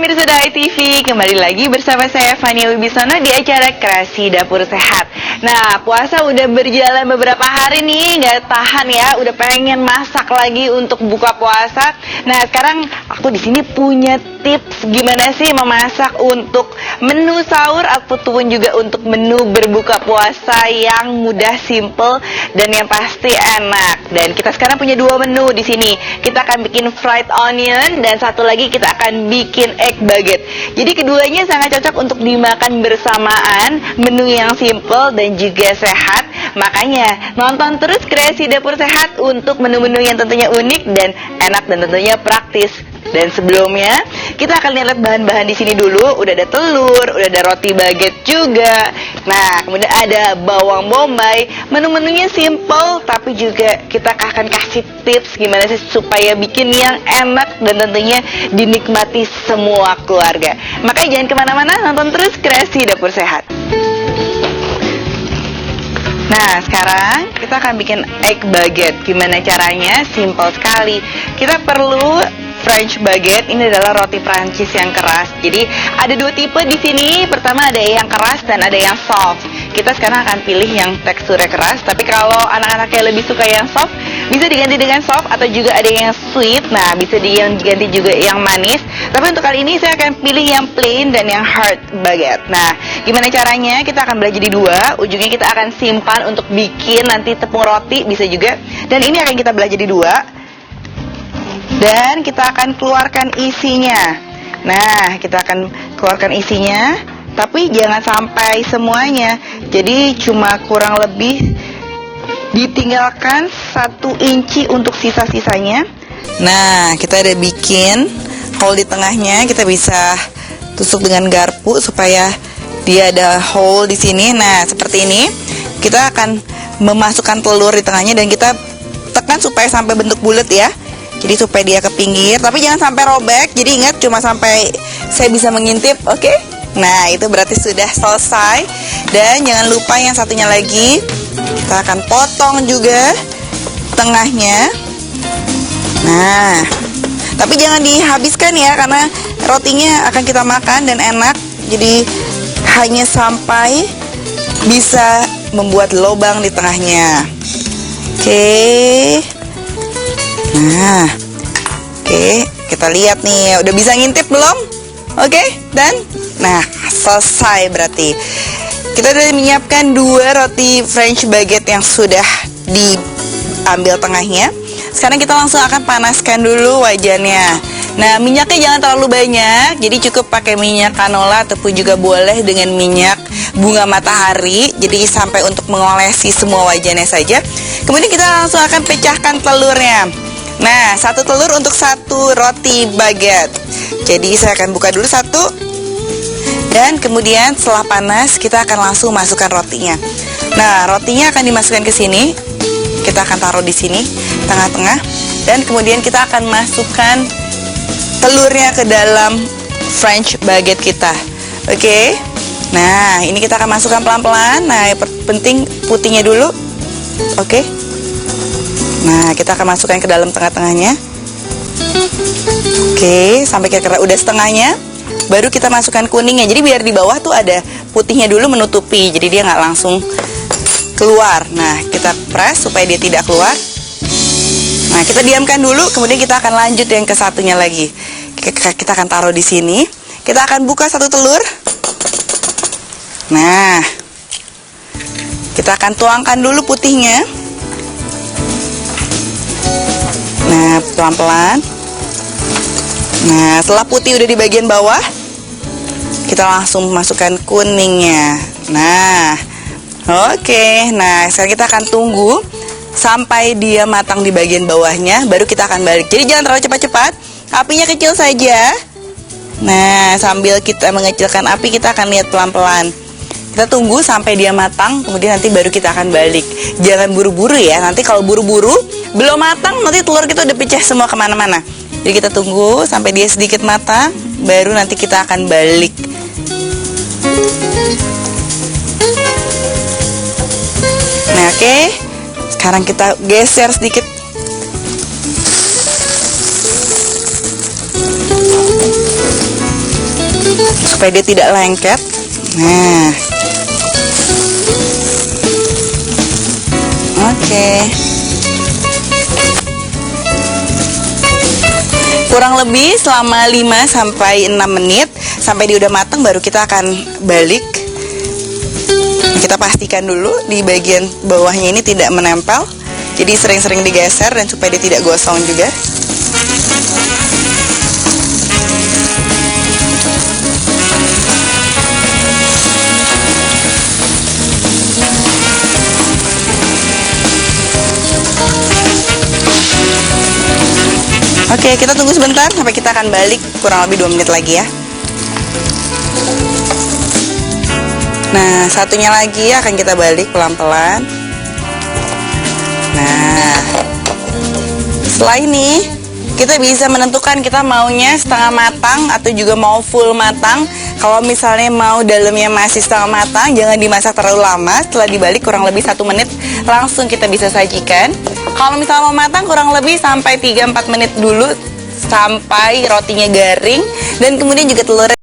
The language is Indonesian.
pemirsa Dai TV, kembali lagi bersama saya Fania Wibisono di acara Kreasi Dapur Sehat. Nah, puasa udah berjalan beberapa hari nih, nggak tahan ya, udah pengen masak lagi untuk buka puasa. Nah, sekarang aku di sini punya tips gimana sih memasak untuk menu sahur ataupun juga untuk menu berbuka puasa yang mudah, simple, dan yang pasti enak. Dan kita sekarang punya dua menu di sini. Kita akan bikin fried onion dan satu lagi kita akan bikin egg baguette. Jadi keduanya sangat cocok untuk dimakan bersamaan, menu yang simple dan juga sehat. Makanya nonton terus Kreasi Dapur Sehat untuk menu-menu yang tentunya unik dan enak dan tentunya praktis. Dan sebelumnya kita akan lihat bahan-bahan di sini dulu. Udah ada telur, udah ada roti baguette juga. Nah, kemudian ada bawang bombay. Menu-menunya simple, tapi juga kita akan kasih tips gimana sih supaya bikin yang enak dan tentunya dinikmati semua keluarga. Makanya jangan kemana-mana, nonton terus Kreasi Dapur Sehat. Nah, sekarang kita akan bikin egg baguette. Gimana caranya? Simple sekali. Kita perlu French baguette. Ini adalah roti Prancis yang keras. Jadi ada dua tipe di sini. Pertama ada yang keras dan ada yang soft. Kita sekarang akan pilih yang teksturnya keras. Tapi kalau anak-anaknya lebih suka yang soft, bisa diganti dengan soft atau juga ada yang sweet. Nah, bisa diganti juga yang manis. Tapi untuk kali ini saya akan pilih yang plain dan yang hard baguette. Nah, gimana caranya? Kita akan belah jadi dua. Ujungnya kita akan simpan untuk bikin nanti tepung roti bisa juga. Dan ini akan kita belah jadi dua. Dan kita akan keluarkan isinya. Nah, kita akan keluarkan isinya, tapi jangan sampai semuanya. Jadi cuma kurang lebih ditinggalkan 1 inci untuk sisa-sisanya. Nah, kita ada bikin hole di tengahnya. Kita bisa tusuk dengan garpu supaya dia ada hole di sini. Nah, seperti ini. Kita akan memasukkan telur di tengahnya dan kita tekan supaya sampai bentuk bulat ya. Jadi supaya dia ke pinggir, tapi jangan sampai robek. Jadi ingat, cuma sampai saya bisa mengintip, oke? Nah, itu berarti sudah selesai. Dan jangan lupa yang satunya lagi, kita akan potong juga tengahnya. Nah, tapi jangan dihabiskan ya, karena rotinya akan kita makan dan enak. Jadi hanya sampai bisa membuat lubang di tengahnya. Oke. Nah, oke, kita lihat nih, udah bisa ngintip belum? Oke, dan nah, selesai berarti. Kita udah menyiapkan 2 roti French baguette yang sudah diambil tengahnya. Sekarang kita langsung akan panaskan dulu wajannya. Nah, minyaknya jangan terlalu banyak, jadi cukup pakai minyak canola ataupun juga boleh dengan minyak bunga matahari. Jadi sampai untuk mengolesi semua wajannya saja. Kemudian kita langsung akan pecahkan telurnya. Nah, 1 telur untuk 1 roti baguette. Jadi saya akan buka dulu 1. Dan kemudian setelah panas kita akan langsung masukkan rotinya. Nah, rotinya akan dimasukkan ke sini. Kita akan taruh di sini, tengah-tengah. Dan kemudian kita akan masukkan telurnya ke dalam French baguette kita. Oke. Nah, ini kita akan masukkan pelan-pelan. Nah, yang penting putihnya dulu. Oke. Nah, kita akan masukkan ke dalam tengah-tengahnya. Oke, sampai kira-kira udah setengahnya. Baru kita masukkan kuningnya. Jadi biar di bawah tuh ada putihnya dulu menutupi. Jadi dia nggak langsung keluar. Nah, kita press supaya dia tidak keluar. Nah, kita diamkan dulu. Kemudian kita akan lanjut yang ke satunya lagi. Kita akan taruh di sini. Kita akan buka 1 telur. Nah, kita akan tuangkan dulu putihnya. Nah, pelan-pelan. Nah, setelah putih udah di bagian bawah, kita langsung masukkan kuningnya. Nah, oke. Nah, sekarang kita akan tunggu sampai dia matang di bagian bawahnya, baru kita akan balik. Jadi jangan terlalu cepat-cepat, apinya kecil saja. Nah, sambil kita mengecilkan api, kita akan lihat pelan-pelan. Kita tunggu sampai dia matang, kemudian nanti baru kita akan balik. Jangan buru-buru ya, nanti kalau buru-buru belum matang, nanti telur kita udah pecah semua kemana-mana. Jadi kita tunggu sampai dia sedikit matang, baru nanti kita akan balik. Nah, oke. Sekarang kita geser sedikit. supaya dia tidak lengket. Nah, oke. Kurang lebih selama 5-6 menit sampai dia udah matang, baru kita akan balik. Kita pastikan dulu di bagian bawahnya ini tidak menempel. Jadi sering-sering digeser dan supaya dia tidak gosong juga. Oke, kita tunggu sebentar sampai kita akan balik kurang lebih 2 menit lagi ya. Nah, satunya lagi akan kita balik pelan-pelan. Nah, setelah ini kita bisa menentukan kita maunya setengah matang atau juga mau full matang. Kalau misalnya mau dalamnya masih setengah matang, jangan dimasak terlalu lama. Setelah dibalik kurang lebih 1 menit, langsung kita bisa sajikan. Kalau misalnya mau matang kurang lebih sampai 3-4 menit dulu sampai rotinya garing, dan kemudian juga telurnya